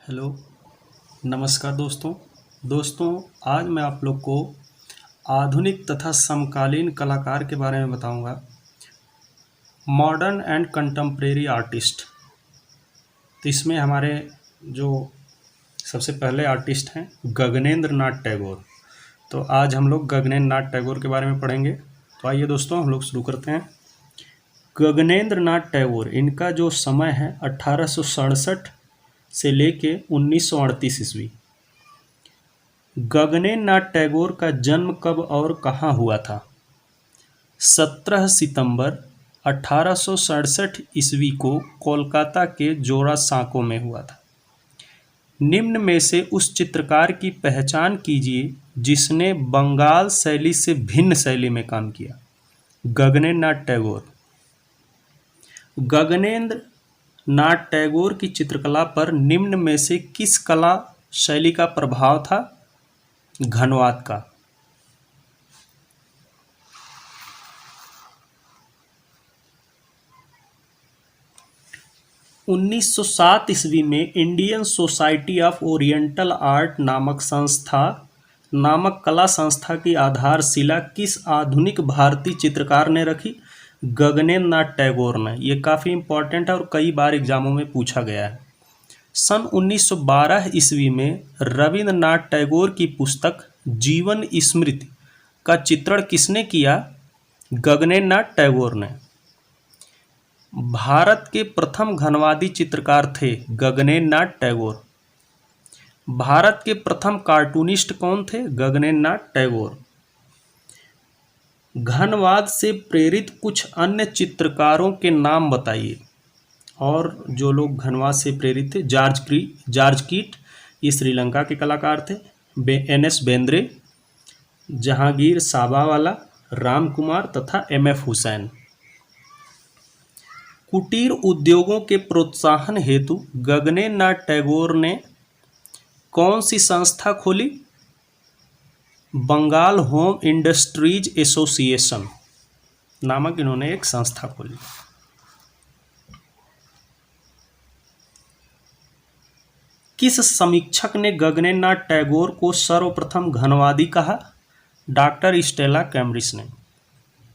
Hello, नमस्कार दोस्तों। दोस्तों, आज मैं आप लोग को आधुनिक तथा समकालीन कलाकार के बारे में बताऊंगा। Modern and contemporary artist. तो इसमें हमारे जो सबसे पहले आर्टिस्ट हैं गगनेंद्र नाथ टैगोर। तो आज हम लोग गगनेंद्र नाथ टैगोर के बारे में पढ़ेंगे। तो आइए दोस्तों, हम लोग शुरू करते हैं। गगनेंद्र नाथ टैगोर, इनका जो समय है 1867 से लेके 1938 ईस्वी। गगनेंद्र नाथ टैगोर का जन्म कब और कहाँ हुआ था? 17 सितंबर 1867 ईस्वी को कोलकाता के जोरासांको में हुआ था। निम्न में से उस चित्रकार की पहचान कीजिए जिसने बंगाल शैली से भिन्न शैली में काम किया। गगनेंद्र नाथ टैगोर। गगनेंद्र नाथ टैगोर की चित्रकला पर निम्न में से किस कला शैली का प्रभाव था? घनवाद का। 1907 ईस्वी में Indian society of oriental art नामक कला संस्था की आधारशिला किस आधुनिक भारतीय चित्रकार ने रखी? गगनेंद्र नाथ टैगोर ने। ये काफ़ी इम्पोर्टेंट है और कई बार एग्जामों में पूछा गया है। सन 1912 ईस्वी में रविंद्रनाथ टैगोर की पुस्तक जीवन स्मृति का चित्रण किसने किया? गगनेंद्र नाथ टैगोर ने। भारत के प्रथम घनवादी चित्रकार थे गगनेंद्र नाथ टैगोर। भारत के प्रथम कार्टूनिस्ट कौन थे? गगनेंद्र नाथ टैगोर। घनवाद से प्रेरित कुछ अन्य चित्रकारों के नाम बताइए। और जो लोग घनवाद से प्रेरित थे, जॉर्ज कीट, ये श्रीलंका के कलाकार थे। NS बेंद्रे, जहांगीर साबावाला, राम कुमार तथा MF हुसैन। कुटीर उद्योगों के प्रोत्साहन हेतु गगनेंद्र नाथ टैगोर ने कौन सी संस्था खोली? बंगाल होम इंडस्ट्रीज एसोसिएशन नामक इन्होंने एक संस्था खोली। किस समीक्षक ने गगनेंद्र नाथ टैगोर को सर्वप्रथम घनवादी कहा? डॉक्टर स्टेला कैम्ब्रिज ने।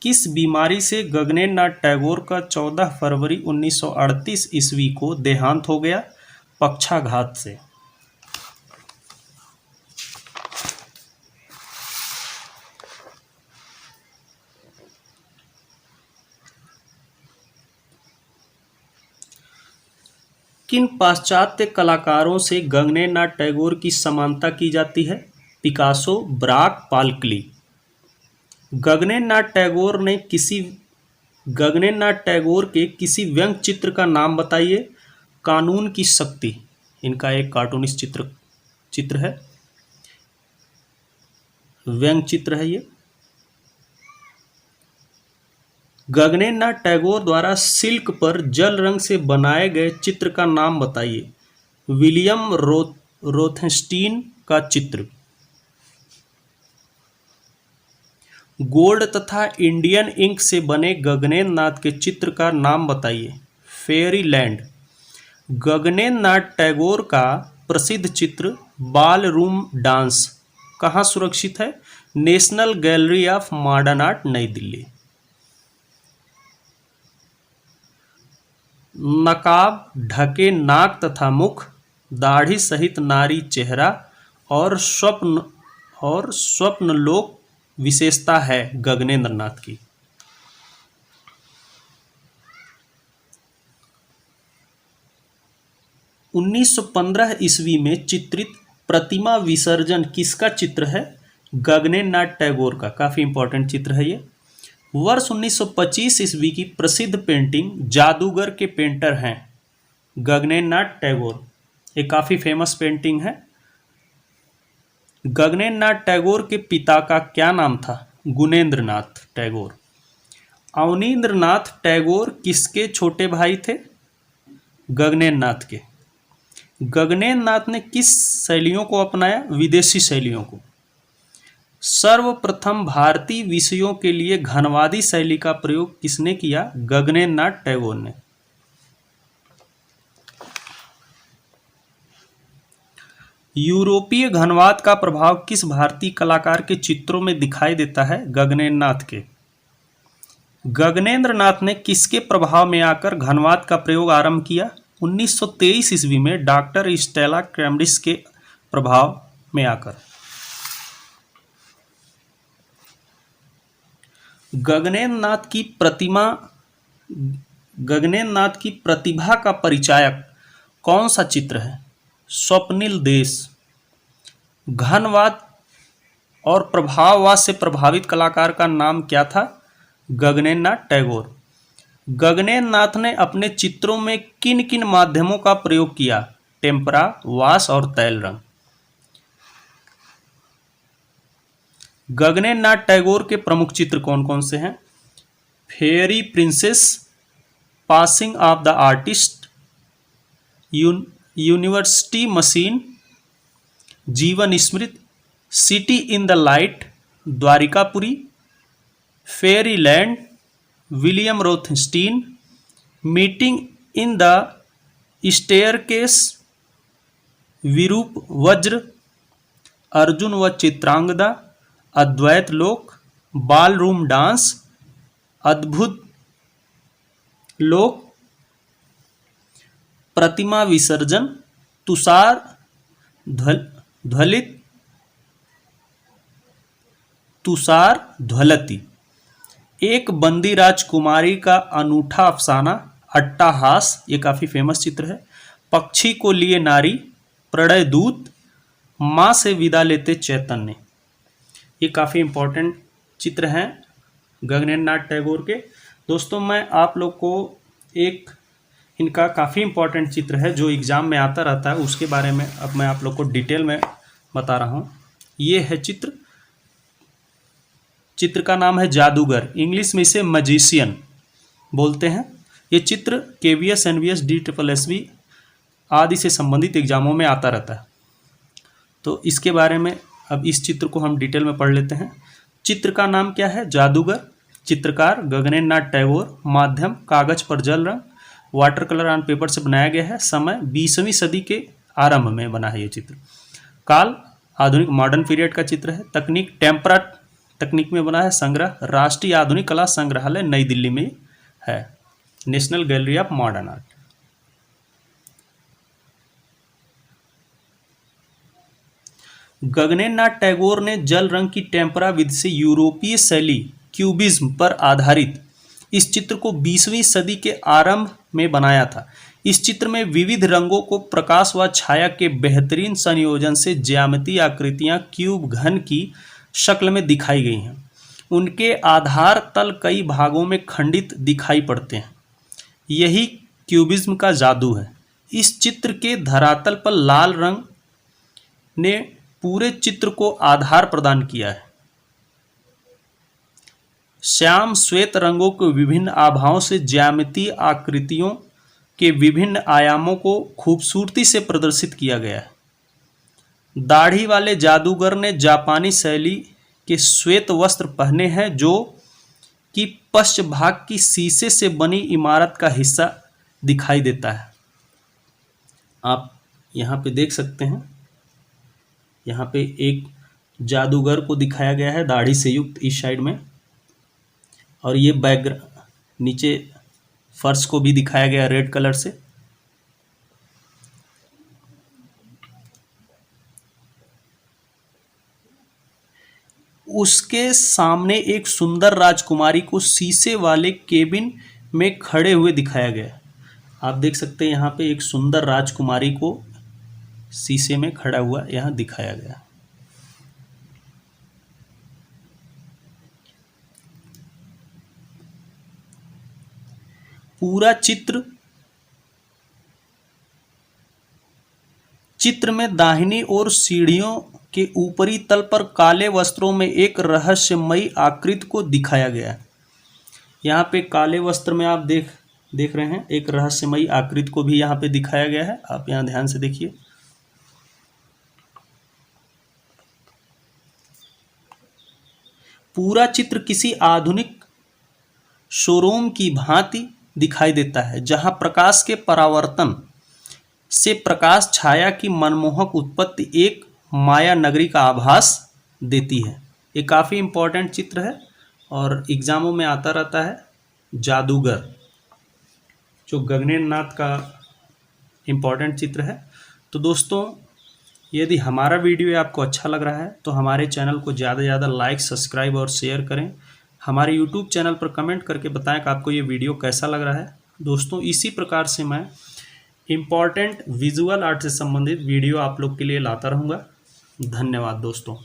किस बीमारी से गगनेंद्र नाथ टैगोर का 14 फरवरी 1938 ईस्वी को देहांत हो गया? पक्षाघात से। किन पाश्चात्य कलाकारों से गगनेंद्र नाथ टैगोर की समानता की जाती है? Picasso, Braque, Paul Klee. Gaganendra Nath Tagore के किसी व्यंग्य चित्र का नाम बताइए। कानून की शक्ति, इनका एक कार्टूनिस्ट चित्र है, व्यंग्य चित्र है ये। गगनेंद्र नाथ टैगोर द्वारा सिल्क पर जल रंग से बनाए गए चित्र का नाम बताइए। विलियम रोथेनस्टीन का चित्र। गोल्ड तथा इंडियन इंक से बने गगनेंद्र नाथ के चित्र का नाम बताइए। Fairy land. गगनेंद्र नाथ टैगोर का प्रसिद्ध चित्र बाल रूम डांस कहाँ सुरक्षित है? National gallery of modern art, New Delhi. नकाब ढके नाक तथा मुख, दाढ़ी सहित नारी चेहरा और स्वप्नलोक विशेषता है गगनेंद्र नाथ की। – 1915 ईस्वी में चित्रित प्रतिमा विसर्जन किसका चित्र है? गगनेंद्र नाथ टैगोर का। काफ़ी इंपॉर्टेंट चित्र है ये। वर्ष 1925 ईस्वी की प्रसिद्ध पेंटिंग जादूगर के पेंटर हैं गगनेंद्र नाथ टैगोर। ये काफ़ी फेमस पेंटिंग है। गगनेंद्र नाथ टैगोर के पिता का क्या नाम था? गुणेंद्र नाथ टैगोर। अवनींद्र नाथ टैगोर किसके छोटे भाई थे? गगनेंद्र नाथ के। गगनेंद्र नाथ ने किस शैलियों को अपनाया? विदेशी शैलियों को। सर्वप्रथम भारतीय विषयों के लिए घनवादी शैली का प्रयोग किसने किया? गगनेंद्र नाथ टैगोर ने। यूरोपीय घनवाद का प्रभाव किस भारतीय कलाकार के चित्रों में दिखाई देता है? गगनेन्द्र नाथ के। गगनेन्द्र नाथ ने किसके प्रभाव में आकर घनवाद का प्रयोग आरंभ किया? 1923 ईस्वी में डॉक्टर स्टेला कैम्ब्रिज के प्रभाव में आकर। गगनेन्द्र नाथ की प्रतिभा का परिचायक कौन सा चित्र है? स्वप्निल देश। घनवाद और प्रभाववाद से प्रभावित कलाकार का नाम क्या था? गगनेन्द्र नाथ टैगोर। गगनेन्द्र नाथ ने अपने चित्रों में किन किन माध्यमों का प्रयोग किया? टेम्परा, वाश और तैल रंग। गगनेन्द्र नाथ टैगोर के प्रमुख चित्र कौन कौन से हैं? Fairy princess, passing of the artist, university machine, Jivan Smriti, city in the light, Dwarikapuri, fairy land, William Rothenstein, meeting in the staircase, Virup Vajra, Arjun व चित्रांगदा, अद्वैत लोक, बाल रूम डांस, अद्भुत लोक, प्रतिमा विसर्जन, तुषार ध्वलति। एक बंदी राजकुमारी का अनूठा अफसाना, अट्टाहास, ये काफी फेमस चित्र है। पक्षी को लिए नारी, प्रणय दूत, माँ से विदा लेते चैतन्य, ये काफ़ी इम्पोर्टेंट चित्र हैं गगनेन्द्र नाथ टैगोर के। दोस्तों मैं आप लोग को एक इनका काफ़ी इम्पोर्टेंट चित्र है जो एग्ज़ाम में आता रहता है, उसके बारे में अब मैं आप लोग को डिटेल में बता रहा हूँ। ये है चित्र का नाम है जादूगर, इंग्लिश में इसे मैजिशियन बोलते हैं। ये चित्र KVS, NVS, DSSB आदि से संबंधित एग्जामों में आता रहता है। तो इसके बारे में अब इस चित्र को हम डिटेल में पढ़ लेते हैं। चित्र का नाम क्या है? जादूगर। चित्रकार गगनेन्द्र नाथ टैगोर। माध्यम कागज पर जल रंग, वाटर कलर ऑन पेपर से बनाया गया है। समय 20वीं सदी के आरंभ में बना है ये चित्र। काल आधुनिक मॉडर्न पीरियड का चित्र है। तकनीक टेम्परा तकनीक में बना है। संग्रह राष्ट्रीय आधुनिक कला संग्रहालय नई दिल्ली में है, national gallery of modern art. Gaganendra Nath Tagore ने जल रंग की टेम्परा विधि से यूरोपीय शैली क्यूबिज्म पर आधारित इस चित्र को 20वीं सदी के आरंभ में बनाया था। इस चित्र में विविध रंगों को प्रकाश व छाया के बेहतरीन संयोजन से ज्यामितीय आकृतियां क्यूब घन की शक्ल में दिखाई गई हैं। उनके आधार तल कई भागों में खंडित दिखाई पड़ते हैं। यही क्यूबिज्म का जादू है। इस चित्र के धरातल पर लाल रंग ने पूरे चित्र को आधार प्रदान किया है। श्याम श्वेत रंगों के विभिन्न आभाओं से ज्यामितीय आकृतियों के विभिन्न आयामों को खूबसूरती से प्रदर्शित किया गया है। दाढ़ी वाले जादूगर ने जापानी शैली के श्वेत वस्त्र पहने हैं जो कि पश्च भाग की शीशे से बनी इमारत का हिस्सा दिखाई देता है। आप यहाँ पे देख सकते हैं, यहाँ पे एक जादूगर को दिखाया गया है दाढ़ी से युक्त इस साइड में, और ये बैकग्राउंड नीचे फर्श को भी दिखाया गया रेड कलर से। उसके सामने एक सुंदर राजकुमारी को शीशे वाले केबिन में खड़े हुए दिखाया गया। आप देख सकते हैं यहाँ पे एक सुंदर राजकुमारी को शीशे में खड़ा हुआ यहाँ दिखाया गया। पूरा चित्र में दाहिनी ओर सीढ़ियों के ऊपरी तल पर काले वस्त्रों में एक रहस्यमयी आकृति को दिखाया गया है। यहाँ पे काले वस्त्र में आप देख रहे हैं एक रहस्यमयी आकृति को भी यहाँ पे दिखाया गया है। आप यहाँ ध्यान से देखिए। पूरा चित्र किसी आधुनिक शोरूम की भांति दिखाई देता है, जहां प्रकाश के परावर्तन से प्रकाश छाया की मनमोहक उत्पत्ति एक माया नगरी का आभास देती है। ये काफ़ी इम्पोर्टेंट चित्र है और एग्जामों में आता रहता है। जादूगर जो गगनेंद्र नाथ का इम्पोर्टेंट चित्र है। तो दोस्तों, यदि हमारा वीडियो आपको अच्छा लग रहा है तो हमारे चैनल को ज़्यादा से ज़्यादा लाइक, सब्सक्राइब और शेयर करें। हमारे यूट्यूब चैनल पर कमेंट करके बताएं कि आपको ये वीडियो कैसा लग रहा है। दोस्तों, इसी प्रकार से मैं इम्पॉर्टेंट विजुअल आर्ट से संबंधित वीडियो आप लोग के लिए लाता रहूँगा। धन्यवाद दोस्तों।